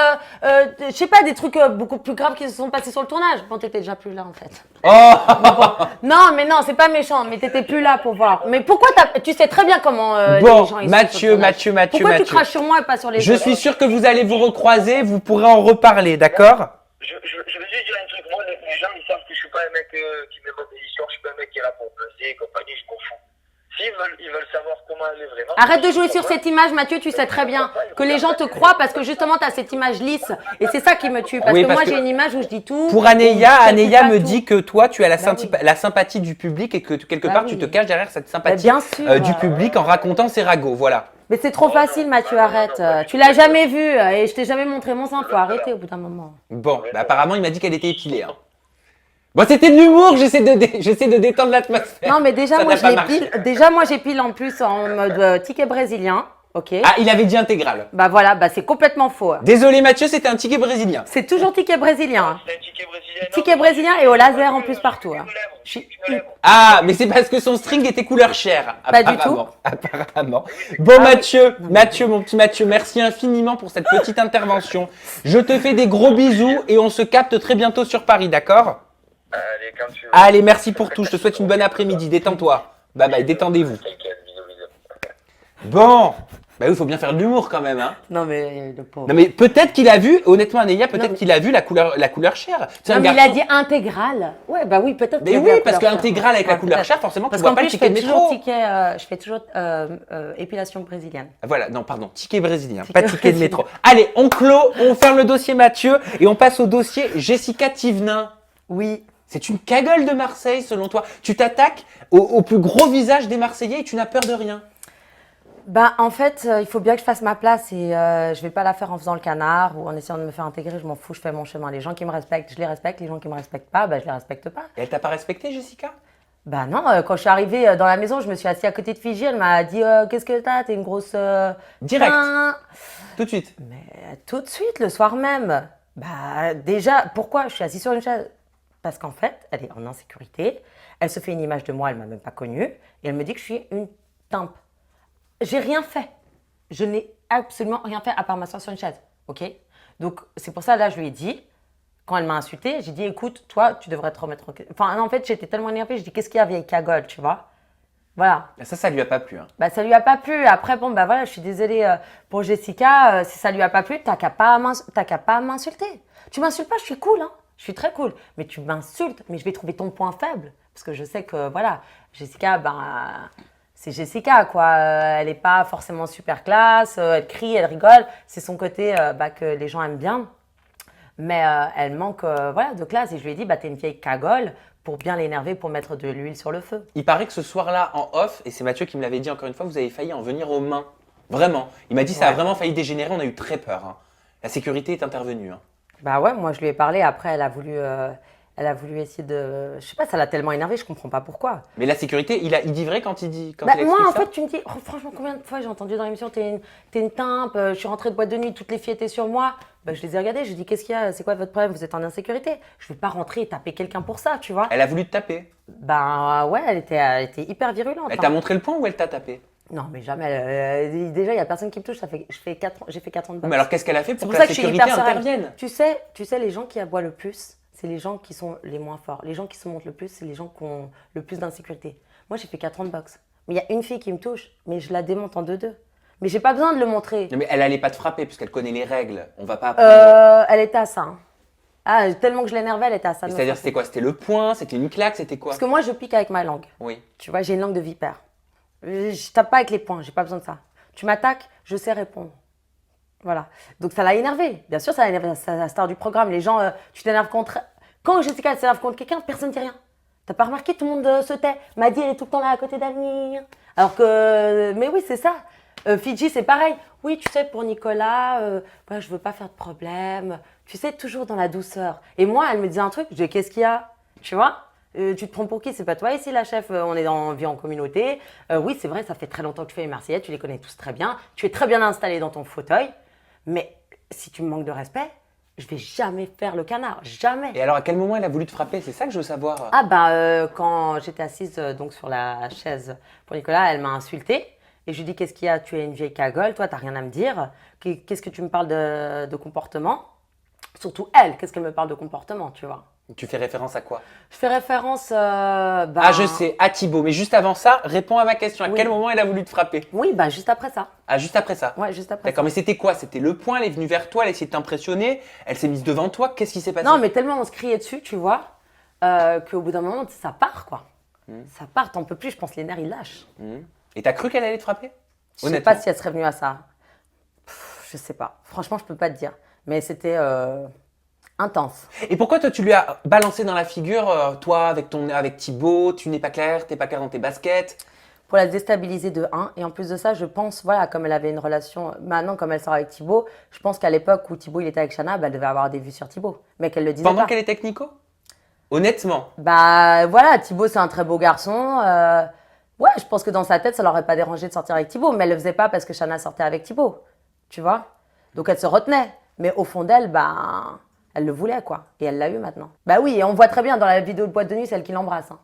je sais pas, des trucs beaucoup plus graves qui se sont passés sur le tournage? Bon, t'étais déjà plus là en fait. Oh Non, mais non, c'est pas méchant, mais t'étais plus là pour voir. Mais pourquoi tu sais très bien comment Bon, les gens ils Mathieu, sont sur le tournage. Pourquoi tu craches sur moi et pas sur les Je autres? suis sûr que vous allez vous recroiser, vous pourrez en reparler, d'accord? Je veux juste dire un truc. Moi, les gens, ils savent que je suis pas un mec qui met mon édition, je suis pas un mec qui est là pour buzzer et compagnie, je m'en fous. S'ils veulent savoir comment elle est vraiment. Arrête de jouer sur cette image, Mathieu, tu sais très bien que les gens te croient parce que justement tu as cette image lisse et c'est ça qui me tue. Parce Oui, que parce moi que j'ai une image où je dis tout. Pour où je Aneya, calcule Aneya pas me tout. dit que toi, tu as la Bah oui. la sympathie du public et que quelque Bah part, oui. tu te caches derrière cette sympathie bien sûr. du public en racontant ses ragots. Voilà. Mais c'est trop facile, Mathieu, arrête. Tu l'as jamais vu et je t'ai jamais montré mon sein. Faut arrêter au bout d'un moment. Bon, bah, apparemment, il m'a dit qu'elle était épilée. Hein. Bon, c'était de l'humour, j'essaie de détendre l'atmosphère. Non, mais déjà, Ça moi, n'a je pas l'ai marché. pile. Déjà, moi, j'ai pile en plus en mode ticket brésilien. Ok. Ah, il avait dit intégral. Bah voilà, bah c'est complètement faux. Désolé Mathieu, c'était un ticket brésilien. C'est toujours ticket brésilien. C'est un ticket brésilien. Ticket brésilien et au laser en plus partout. Hein. Je suis- Ah, mais c'est parce que son string était couleur chair. Pas du Apparemment. Apparemment. Bon Mathieu, mon petit Mathieu, merci infiniment pour cette petite intervention. Je te fais des gros bisous et on se capte très bientôt sur Paris, d'accord? Allez, quand tu veux. Allez, merci pour tout. Je te souhaite une bonne après-midi. Détends-toi. Bye bye, détendez-vous. T'inquiète, bisous, bisous. Bon. Bah oui, il faut bien faire de l'humour quand même, hein. Non mais le pauvre. Non mais peut-être qu'il a vu, honnêtement Anélia, Non, peut-être mais- qu'il a vu la couleur chair. C'est un Non, mais il garçon- a dit intégral. Ouais, bah oui, peut-être. Mais qu'il a oui, dit la parce couleur qu'intégral avec la Ouais, couleur peut-être. chair, forcément, tu Parce vois qu'en pas le plus, je ticket de fais toujours métro. je fais toujours épilation brésilienne. Voilà, non, pardon, ticket brésilien, Ticket pas ticket de brésilien. métro. Allez, on clôt, on ferme le dossier Mathieu et on passe au dossier Jessica Thivenin. Oui. C'est une cagole de Marseille selon toi. Tu t'attaques au plus gros visage des Marseillais et tu n'as peur de rien. Bah en fait, il faut bien que je fasse ma place et je vais pas la faire en faisant le canard ou en essayant de me faire intégrer. Je m'en fous, je fais mon chemin. Les gens qui me respectent, je les respecte. Les gens qui me respectent pas, bah je les respecte pas. Et elle t'a pas respecté, Jessica? Bah non, quand je suis arrivée dans la maison, je me suis assise à côté de Fiji. Elle m'a dit qu'est-ce que t'as? T'es une grosse. Direct, pain. tout de suite. Mais tout de suite, le soir même. Bah déjà, pourquoi je suis assise sur une chaise? Parce qu'en fait, elle est en insécurité. Elle se fait une image de moi, elle m'a même pas connue. Et elle me dit que je suis une timpe. J'ai rien fait. Je n'ai absolument rien fait à part m'asseoir sur une chaise. Ok? Donc c'est pour ça, là, je lui ai dit, quand elle m'a insultée, j'ai dit écoute, toi, tu devrais te remettre en question. Enfin, en fait, j'étais tellement énervée, j'ai dit qu'est-ce qu'il y a, vieille cagole, tu vois? Voilà. Ça lui a pas plu. Hein. Bah, ça lui a pas plu. Après, bon, bah voilà, je suis désolée pour Jessica. Si ça lui a pas plu, t'as qu'à pas m'insulter. Tu m'insultes pas, je suis cool, hein. Je suis très cool. Mais tu m'insultes, mais je vais trouver ton point faible. Parce que je sais que, voilà, Jessica, ben, c'est Jessica, quoi. Elle n'est pas forcément super classe. Elle crie, elle rigole. C'est son côté bah, que les gens aiment bien. Mais elle manque voilà, de classe. Et je lui ai dit, bah, t'es une vieille cagole pour bien l'énerver, pour mettre de l'huile sur le feu. Il paraît que ce soir-là, en off, et c'est Mathieu qui me l'avait dit encore une fois, vous avez failli en venir aux mains. Vraiment. Il m'a dit ça a Ouais. vraiment failli dégénérer, on a eu très peur. Hein. La sécurité est intervenue. Hein. Bah ouais, moi je lui ai parlé. Après, elle a voulu essayer de. Je sais pas, ça l'a tellement énervé, je comprends pas pourquoi. Mais la sécurité, il dit vrai quand il dit quand Bah, il moi, explique en ça fait, tu me dis, oh, franchement, combien de fois j'ai entendu dans l'émission, t'es une timpe, je suis rentrée de boîte de nuit, toutes les filles étaient sur moi. Bah, je les ai regardées, j'ai dit, qu'est-ce qu'il y a, c'est quoi votre problème, vous êtes en insécurité? Je vais pas rentrer et taper quelqu'un pour ça, tu vois. Elle a voulu te taper. Bah ouais, elle était hyper virulente. Elle hein. t'a montré le point ou elle t'a tapé? Non, mais jamais. Déjà, il y a personne qui me touche, j'ai fait 4 ans de boxe. Mais alors qu'est-ce qu'elle a fait C'est pour pour que ça la que je suis sécurité hyper sereine. intervienne? Tu sais, les gens qui aboient le plus, c'est les gens qui sont les moins forts. Les gens qui se montrent le plus, c'est les gens qui ont le plus d'insécurité. Moi, j'ai fait 4 ans de boxe. Mais il y a une fille qui me touche, mais je la démonte en 2-2. Mais j'ai pas besoin de le montrer. Non, mais elle allait pas te frapper puisqu'elle connaît les règles. On va pas apprendre. Elle était à ça. Hein. Ah, tellement que je l'énervais, elle était à ça. de me C'est-à-dire frapper. c'était quoi? C'était le poing? C'était une claque? C'était quoi? Parce que moi, je pique avec ma langue. Oui. Tu vois, j'ai une langue de vipère. Je tape pas avec les poings, j'ai pas besoin de ça. Tu m'attaques, je sais répondre. Voilà. Donc ça l'a énervé. Bien sûr, ça l'a énervé. C'est la star du programme. Les gens, tu t'énerves contre. Quand Jessica s'énerve contre quelqu'un, personne ne dit rien. T'as pas remarqué, tout le monde se tait. Maddy, elle est tout le temps là à côté d'Avenir. Alors que. Mais oui, c'est ça. Fidji, c'est pareil. Oui, tu sais, pour Nicolas, ouais, je veux pas faire de problème. Tu sais, toujours dans la douceur. Et moi, elle me disait un truc, je dis, qu'est-ce qu'il y a? Tu vois? Tu te prends pour qui? C'est pas toi ici la chef, on vit en communauté. Oui, c'est vrai, ça fait très longtemps que tu fais les Marseillais, tu les connais tous très bien. Tu es très bien installé dans ton fauteuil. Mais si tu me manques de respect, je vais jamais faire le canard. Jamais. Et alors à quel moment elle a voulu te frapper? C'est ça que je veux savoir. Ah bah quand j'étais assise donc sur la chaise pour Nicolas, elle m'a insultée. Et je lui dis qu'est-ce qu'il y a? Tu es une vieille cagole, toi t'as rien à me dire. Qu'est-ce que tu me parles de comportement? Surtout elle, qu'est-ce qu'elle me parle de comportement, tu vois? Tu fais référence à quoi? Je fais référence. Ah, je sais, à Thibaut. Mais juste avant ça, réponds à ma question. À Oui. quel moment elle a voulu te frapper? Oui, bah juste après ça. Ah, juste après ça. Ouais, juste après D'accord, mais c'était quoi? C'était le point, elle est venue vers toi, elle a essayé de t'impressionner, elle s'est mise devant toi, qu'est-ce qui s'est passé? Non, mais tellement on se criait dessus, tu vois, qu'au bout d'un moment, ça part, quoi. Ça part, t'en peux plus, je pense les nerfs, ils lâchent. Et t'as cru qu'elle allait te frapper? Je sais Honnêtement. pas si elle serait venue à ça. Je sais pas. Franchement, je peux pas te dire. Mais c'était intense. Et pourquoi toi tu lui as balancé dans la figure, toi avec Thibaut, tu n'es pas clair dans tes baskets? Pour la déstabiliser de 1. Et en plus de ça, je pense, voilà, comme elle avait une relation, maintenant comme elle sort avec Thibaut, je pense qu'à l'époque où Thibaut il était avec Shana, bah, elle devait avoir des vues sur Thibaut. Mais qu'elle le disait Pendant pas. qu'elle était avec Nico? Honnêtement. Bah voilà, Thibaut c'est un très beau garçon. Ouais, je pense que dans sa tête, ça l'aurait pas dérangé de sortir avec Thibaut, mais elle le faisait pas parce que Shana sortait avec Thibaut, tu vois. Donc elle se retenait, mais au fond d'elle, bah elle le voulait quoi, et elle l'a eu maintenant. Bah oui, et on voit très bien dans la vidéo de boîte de nuit, c'est elle qui l'embrasse. Hein.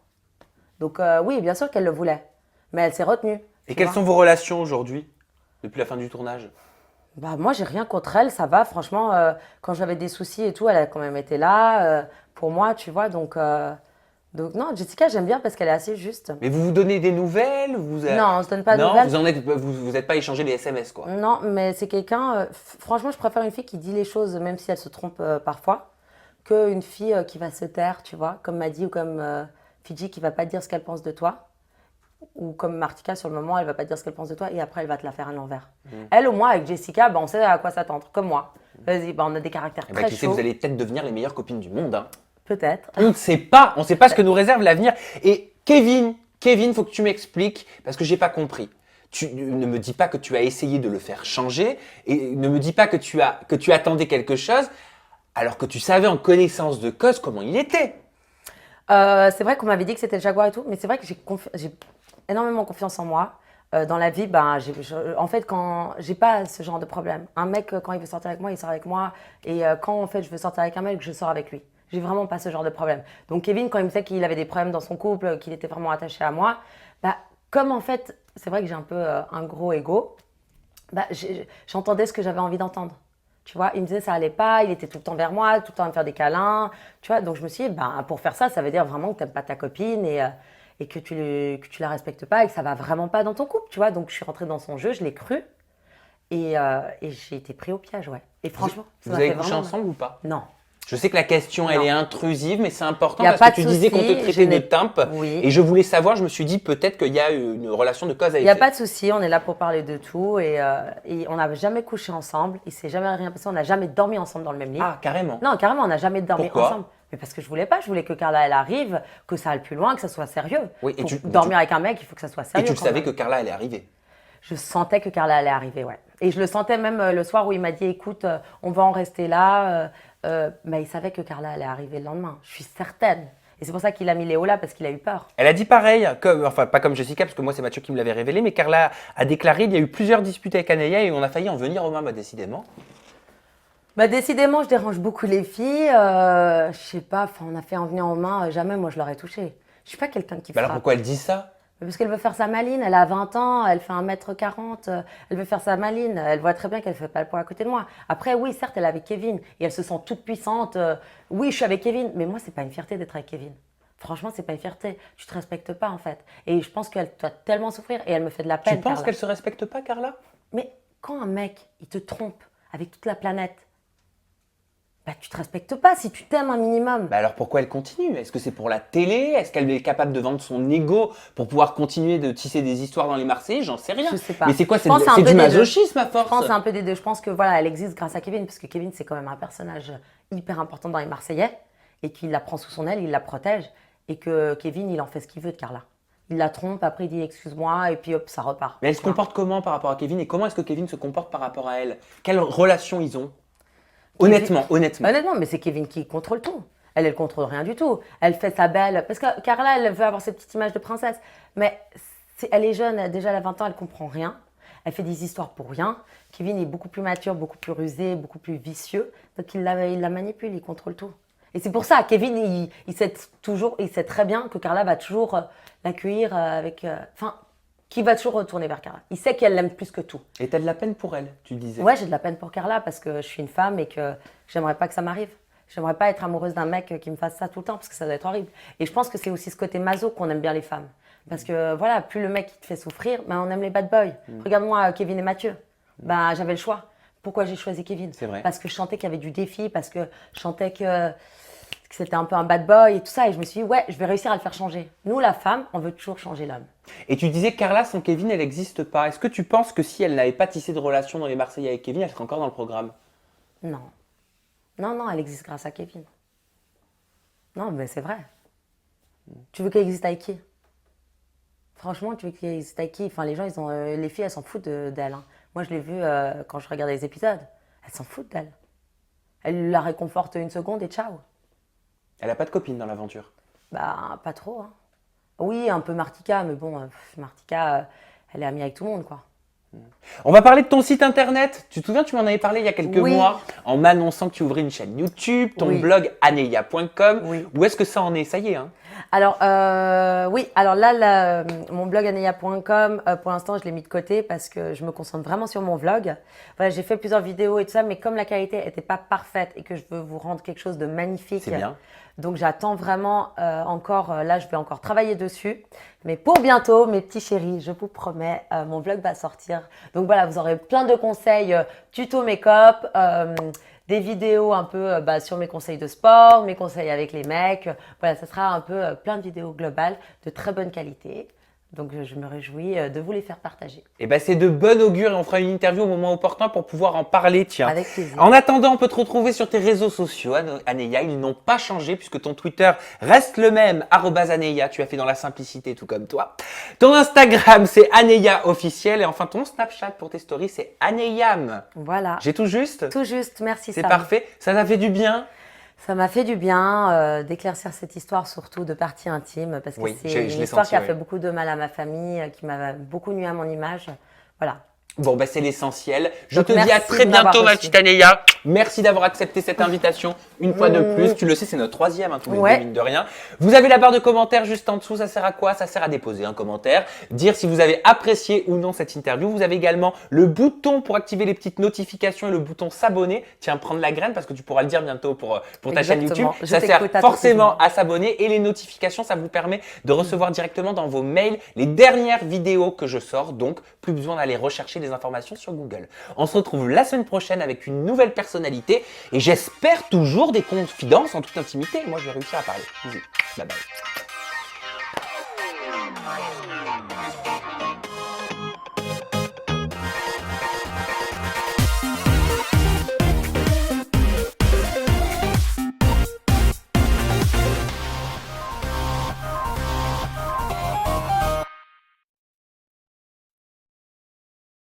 Donc oui, bien sûr qu'elle le voulait, mais elle s'est retenue. Et tu quelles vois. sont vos relations aujourd'hui, depuis la fin du tournage? Bah moi j'ai rien contre elle, ça va franchement. Quand j'avais des soucis et tout, elle a quand même été là pour moi, tu vois. Donc non, Jessica j'aime bien parce qu'elle est assez juste. Mais vous vous donnez des nouvelles vous Non, on se donne pas de Non, nouvelles. vous êtes pas échangé les SMS, quoi. Non, mais c'est quelqu'un. Franchement, je préfère une fille qui dit les choses, même si elle se trompe parfois, qu'une fille qui va se taire, tu vois, comme Maddy ou comme Fidji qui va pas te dire ce qu'elle pense de toi. Ou comme Martika, sur le moment, elle va pas te dire ce qu'elle pense de toi et après, elle va te la faire à l'envers. Elle, au moins, avec Jessica, bah, on sait à quoi s'attendre, comme moi. Vas-y, bah, on a des caractères Eh ben, très qui sait, chauds. vous allez peut-être devenir les meilleures copines du monde. Hein. Peut-être. On ne sait pas ce que nous réserve l'avenir. Et Kevin, faut que tu m'expliques parce que j'ai pas compris. Tu ne me dis pas que tu as essayé de le faire changer et ne me dis pas que tu attendais quelque chose alors que tu savais en connaissance de cause comment il était. C'est vrai qu'on m'avait dit que c'était le Jaguar et tout, mais c'est vrai que j'ai énormément confiance en moi. Dans la vie, ben, en fait, quand j'ai pas ce genre de problème. Un mec, quand il veut sortir avec moi, il sort avec moi. Et quand en fait, je veux sortir avec un mec, je sors avec lui. J'ai vraiment pas ce genre de problème. Donc Kevin, quand il me disait qu'il avait des problèmes dans son couple, qu'il était vraiment attaché à moi, bah, comme en fait, c'est vrai que j'ai un peu un gros ego, bah, j'entendais ce que j'avais envie d'entendre. Tu vois, il me disait ça allait pas, il était tout le temps vers moi, tout le temps à me faire des câlins. Tu vois, donc je me suis dit, bah, pour faire ça, ça veut dire vraiment que tu n'aimes pas ta copine et que tu la respectes pas et que ça va vraiment pas dans ton couple. Tu vois, donc je suis rentrée dans son jeu, je l'ai cru et j'ai été pris au piège, ouais. Et franchement, ça Vous m'a avez fait couché vraiment mal. ensemble ou pas? Non. Je sais que la question, elle Non. est intrusive, mais c'est important Y a parce pas que tu de disais qu'on te souci, traitait je de n'ai- timpe. Oui. Et je voulais savoir, je me suis dit peut-être qu'il y a une relation de cause à Il n'y a effet. pas de souci, on est là pour parler de tout et on n'a jamais couché ensemble, il s'est jamais rien passé, on n'a jamais dormi ensemble dans le même lit. Ah, carrément. Non, carrément, on n'a jamais dormi Pourquoi ensemble. Mais parce que je voulais pas, je voulais que Carla elle arrive, que ça aille plus loin, que ça soit sérieux. Oui, et Pour dormir avec un mec, il faut que ça soit Et sérieux. tu le quand savais même. que Carla allait arriver. Je sentais que Carla allait arriver, ouais. Et je le sentais même le soir où il m'a dit, écoute, on va en rester là. Mais il savait que Carla allait arriver le lendemain. Je suis certaine. Et c'est pour ça qu'il a mis Léo là, parce qu'il a eu peur. Elle a dit pareil, enfin pas comme Jessica, parce que moi c'est Mathieu qui me l'avait révélé, mais Carla a déclaré il y a eu plusieurs disputes avec Anaya et on a failli en venir aux mains, bah, décidément. Bah décidément, je dérange beaucoup les filles. Je sais pas, enfin, on a fait en venir en main, jamais moi je l'aurais touché. Je suis pas quelqu'un qui Bah alors frappe. pourquoi elle dit ça? Parce qu'elle veut faire sa maline, elle a 20 ans, elle fait 1m40, elle veut faire sa maline, elle voit très bien qu'elle ne fait pas le poids à côté de moi. Après, oui, certes, elle est avec Kevin et elle se sent toute puissante. Oui, je suis avec Kevin, mais moi, c'est pas une fierté d'être avec Kevin. Franchement, c'est pas une fierté. Tu te respectes pas, en fait. Et je pense qu'elle doit tellement souffrir et elle me fait de la peine. Tu penses Carla. qu'elle se respecte pas, Carla? Mais quand un mec, il te trompe avec toute la planète, bah, tu te respectes pas si tu t'aimes un minimum. Bah alors pourquoi elle continue? Est-ce que c'est pour la télé? Est-ce qu'elle est capable de vendre son ego pour pouvoir continuer de tisser des histoires dans les Marseillais? J'en sais rien. Je sais pas. Mais c'est quoi? Je pense c'est un C'est peu du des deux. masochisme à Je force. pense que c'est un peu des deux. Je pense que voilà, elle existe grâce à Kevin, parce que Kevin, c'est quand même un personnage hyper important dans les Marseillais, et qu'il la prend sous son aile, il la protège, et que Kevin, il en fait ce qu'il veut de Carla. Il la trompe, après il dit excuse-moi, et puis hop, ça repart. Mais elle se comporte comment par rapport à Kevin et comment est-ce que Kevin se comporte par rapport à elle? Quelle relation ils ont? Honnêtement. Honnêtement, mais c'est Kevin qui contrôle tout. Elle contrôle rien du tout. Elle fait sa belle. Parce que Carla, elle veut avoir cette petite image de princesse. Mais elle est jeune, déjà elle a 20 ans, elle comprend rien. Elle fait des histoires pour rien. Kevin est beaucoup plus mature, beaucoup plus rusé, beaucoup plus vicieux. Donc il la manipule, il contrôle tout. Et c'est pour ça, Kevin, il sait très bien que Carla va toujours l'accueillir avec. Enfin, qu'il va toujours retourner vers Carla. Il sait qu'elle l'aime plus que tout. Et t'as de la peine pour elle, tu disais. Ouais, j'ai de la peine pour Carla parce que je suis une femme et que j'aimerais pas que ça m'arrive. J'aimerais pas être amoureuse d'un mec qui me fasse ça tout le temps parce que ça doit être horrible. Et je pense que c'est aussi ce côté maso qu'on aime bien les femmes. Parce que voilà, plus le mec il te fait souffrir, ben on aime les bad boys. Regarde-moi Kevin et Mathieu. Ben j'avais le choix. Pourquoi j'ai choisi Kevin? C'est vrai. Parce que je sentais qu'il y avait du défi, parce que je sentais que c'était un peu un bad boy et tout ça. Et je me suis dit, ouais, je vais réussir à le faire changer. Nous, la femme, on veut toujours changer l'homme. Et tu disais Carla sans Kevin, elle n'existe pas. Est-ce que tu penses que si elle n'avait pas tissé de relation dans les Marseillais avec Kevin, elle serait encore dans le programme? Non. Non, non, elle existe grâce à Kevin. Non, mais c'est vrai. Tu veux qu'elle existe avec qui? Franchement, tu veux qu'elle existe avec qui? Enfin, les gens, les filles, elles s'en foutent d'elle. Hein. Moi, je l'ai vu quand je regardais les épisodes. Elles s'en foutent d'elle. Elle la réconforte une seconde et ciao. Elle a pas de copine dans l'aventure. Bah, pas trop, hein. Oui, un peu Martika, mais bon, Martika, elle est amie avec tout le monde, quoi. On va parler de ton site internet. Tu te souviens, tu m'en avais parlé il y a quelques Oui. mois en m'annonçant que tu ouvrais une chaîne YouTube, ton Oui. blog aneya.com. Oui. Où est-ce que ça en est? Ça y est, hein? Alors, oui, alors là, mon blog aneya.com, pour l'instant, je l'ai mis de côté parce que je me concentre vraiment sur mon vlog. Voilà, j'ai fait plusieurs vidéos et tout ça, mais comme la qualité n'était pas parfaite et que je veux vous rendre quelque chose de magnifique, C'est bien. donc j'attends vraiment encore, là, je vais encore travailler dessus. Mais pour bientôt, mes petits chéris, je vous promets, mon vlog va sortir. Donc voilà, vous aurez plein de conseils, tuto make-up, des vidéos un peu sur mes conseils de sport, mes conseils avec les mecs. Voilà, ça sera un peu plein de vidéos globales de très bonne qualité. Donc je me réjouis de vous les faire partager. Et ben c'est de bon augure et on fera une interview au moment opportun pour pouvoir en parler, tiens. Avec plaisir. En attendant, on peut te retrouver sur tes réseaux sociaux, Aneya. Ils n'ont pas changé puisque ton Twitter reste le même, @Aneya. Tu as fait dans la simplicité, tout comme toi. Ton Instagram, c'est Aneya officiel. Et enfin, ton Snapchat pour tes stories, c'est Aneyam. Voilà. J'ai tout juste? Tout juste, merci C'est Sam. parfait. Ça t'a fait du bien? Ça m'a fait du bien d'éclaircir cette histoire, surtout de partie intime, parce que Oui, c'est je une l'ai histoire senti, qui a oui. fait beaucoup de mal à ma famille, qui m'a beaucoup nuit à mon image. Voilà. Bon, ben c'est l'essentiel. Je Donc, te dis à merci très de m'avoir bientôt, ma reçu. petite Aneya. Merci d'avoir accepté cette invitation une fois de plus. Tu le sais, c'est notre troisième, hein, tous les Ouais. deux, mine de rien. Vous avez la barre de commentaires juste en dessous. Ça sert à quoi? Ça sert à déposer un commentaire, dire si vous avez apprécié ou non cette interview. Vous avez également le bouton pour activer les petites notifications et le bouton s'abonner. Tiens, prendre la graine parce que tu pourras le dire bientôt pour ta chaîne Exactement. YouTube. Je Ça sert t'écoute forcément attentivement. à s'abonner et les notifications, ça vous permet de recevoir directement dans vos mails les dernières vidéos que je sors. Donc, plus besoin d'aller rechercher des informations sur Google. On se retrouve la semaine prochaine avec une nouvelle personnalité et j'espère toujours des confidences en toute intimité. Moi, je vais réussir à parler. Bisous. Bye bye.